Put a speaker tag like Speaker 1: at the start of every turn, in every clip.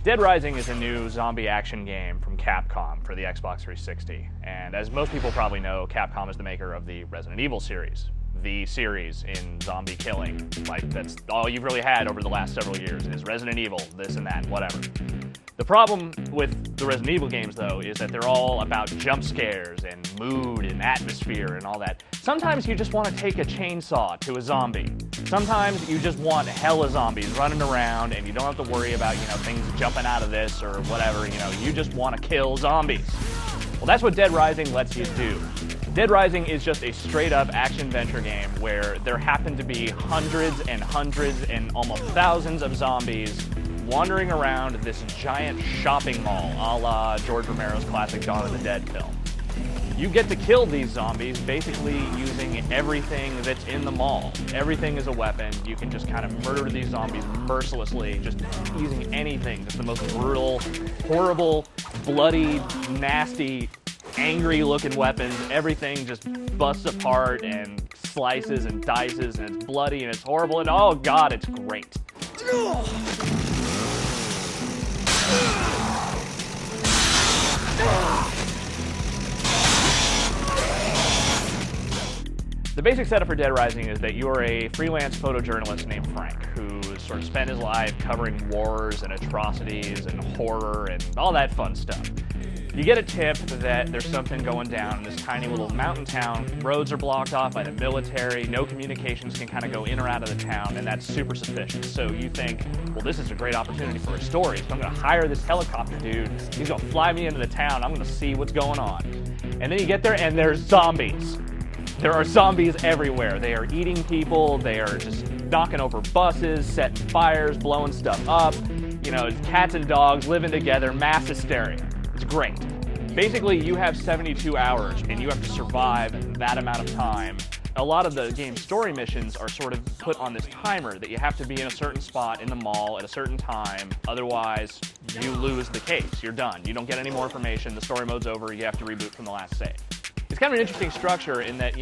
Speaker 1: Dead Rising is a new zombie action game from Capcom for the Xbox 360. And as most people probably know, Capcom is the maker of the Resident Evil series. The series in zombie killing. Like, that's all you've really had over the last several years is Resident Evil, this and that, whatever. The problem with the Resident Evil games, though, is that they're all about jump scares and mood and atmosphere and all that. Sometimes you just want to take a chainsaw to a zombie. Sometimes you just want hella zombies running around and you don't have to worry about, things jumping out of this or whatever, you just want to kill zombies. Well, that's what Dead Rising lets you do. Dead Rising is just a straight-up action-adventure game where there happen to be hundreds and almost thousands of zombies wandering around this giant shopping mall, a la George Romero's classic Dawn of the Dead film. You get to kill these zombies basically using everything that's in the mall. Everything is a weapon. You can just kind of murder these zombies mercilessly, just using anything. Just the most brutal, horrible, bloody, nasty, angry-looking weapons. Everything just busts apart and slices and dices, and it's bloody and it's horrible, and oh god, it's great. The basic setup for Dead Rising is that you are a freelance photojournalist named Frank who sort of spent his life covering wars and atrocities and horror and all that fun stuff. You get a tip that there's something going down in this tiny little mountain town. Roads are blocked off by the military, no communications can kind of go in or out of the town, and that's super suspicious. So you think, well, this is a great opportunity for a story, so I'm going to hire this helicopter dude. He's going to fly me into the town. I'm going to see what's going on. And then you get there, and there's zombies. There are zombies everywhere. They are eating people. They are just knocking over buses, setting fires, blowing stuff up. Cats and dogs living together, mass hysteria. It's great. Basically, you have 72 hours, and you have to survive that amount of time. A lot of the game's story missions are sort of put on this timer that you have to be in a certain spot in the mall at a certain time. Otherwise, you lose the case. You're done. You don't get any more information. The story mode's over. You have to reboot from the last save. It's kind of an interesting structure in that,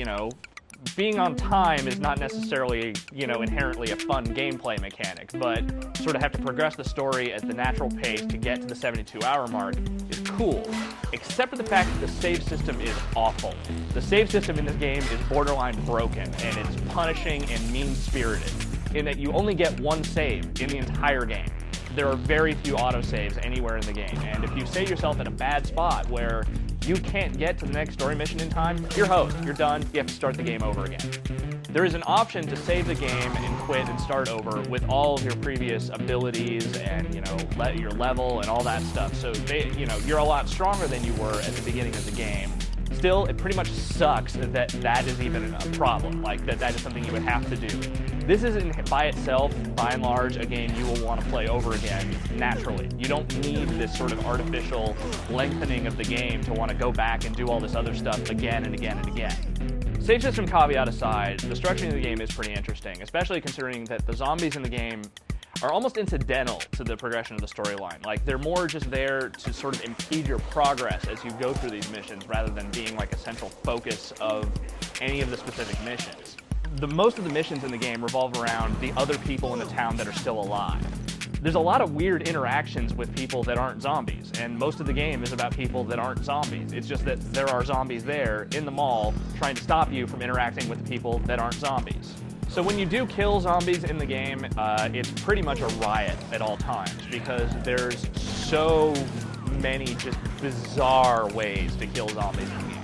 Speaker 1: being on time is not necessarily, inherently a fun gameplay mechanic, but sort of have to progress the story at the natural pace to get to the 72-hour mark is cool, except for the fact that the save system is awful. The save system in this game is borderline broken, and it's punishing and mean-spirited, in that you only get one save in the entire game. There are very few autosaves anywhere in the game, and if you save yourself in a bad spot where you can't get to the next story mission in time, you're host, you're done, you have to start the game over again. There is an option to save the game and quit and start over with all of your previous abilities and, your level and all that stuff. So, you're a lot stronger than you were at the beginning of the game. Still, it pretty much sucks that is even a problem, like that is something you would have to do. This isn't by itself, by and large, a game you will want to play over again naturally. You don't need this sort of artificial lengthening of the game to want to go back and do all this other stuff again and again and again. Save system caveat aside, the structuring of the game is pretty interesting, especially considering that the zombies in the game are almost incidental to the progression of the storyline. Like, they're more just there to sort of impede your progress as you go through these missions rather than being like a central focus of any of the specific missions. Most of the missions in the game revolve around the other people in the town that are still alive. There's a lot of weird interactions with people that aren't zombies, and most of the game is about people that aren't zombies. It's just that there are zombies there in the mall trying to stop you from interacting with the people that aren't zombies. So when you do kill zombies in the game, it's pretty much a riot at all times because there's so many just bizarre ways to kill zombies in the game.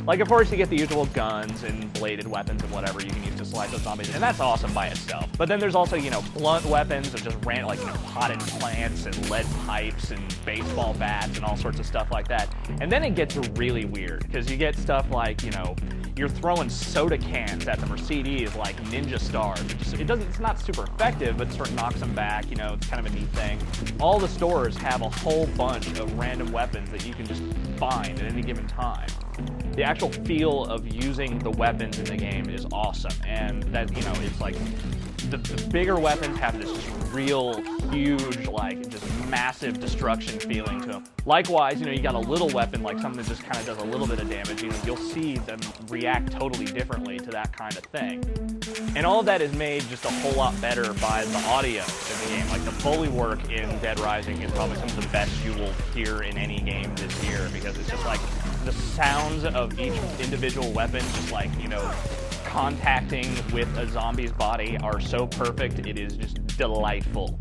Speaker 1: Like, of course, you get the usual guns and bladed weapons and whatever you can use to slice those zombies, and that's awesome by itself. But then there's also, blunt weapons of just potted plants and lead pipes and baseball bats and all sorts of stuff like that. And then it gets really weird, because you get stuff like, you're throwing soda cans at them or CDs like ninja stars. It's not super effective, but it sort of knocks them back, it's kind of a neat thing. All the stores have a whole bunch of random weapons that you can just find at any given time. The actual feel of using the weapons in the game is awesome, and that, it's like the bigger weapons have this just real huge, just massive destruction feeling to them. Likewise, you got a little weapon like something that just kind of does a little bit of damage. You'll see them react totally differently to that kind of thing. And all of that is made just a whole lot better by the audio in the game. Like, the Foley work in Dead Rising is probably some of the best you will hear in any game this year, because it's just like the sounds of each individual weapon just like, you know, contacting with a zombie's body are so perfect, it is just delightful.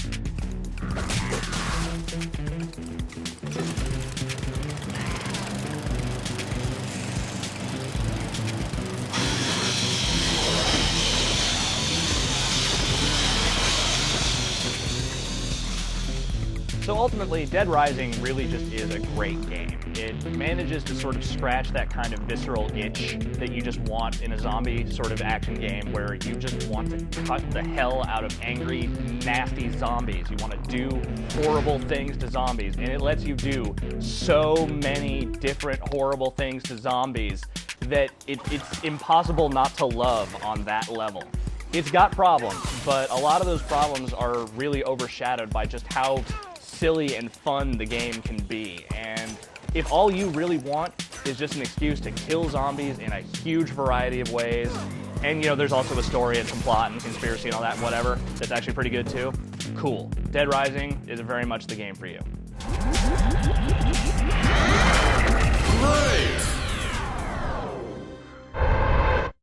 Speaker 1: So ultimately, Dead Rising really just is a great game. It manages to sort of scratch that kind of visceral itch that you just want in a zombie sort of action game, where you just want to cut the hell out of angry, nasty zombies. You want to do horrible things to zombies, and it lets you do so many different horrible things to zombies that it's impossible not to love on that level. It's got problems, but a lot of those problems are really overshadowed by just how silly and fun the game can be. And if all you really want is just an excuse to kill zombies in a huge variety of ways, and you know, there's also a story and some plot and conspiracy and all that and whatever, that's actually pretty good too, cool. Dead Rising is very much the game for you.
Speaker 2: Great!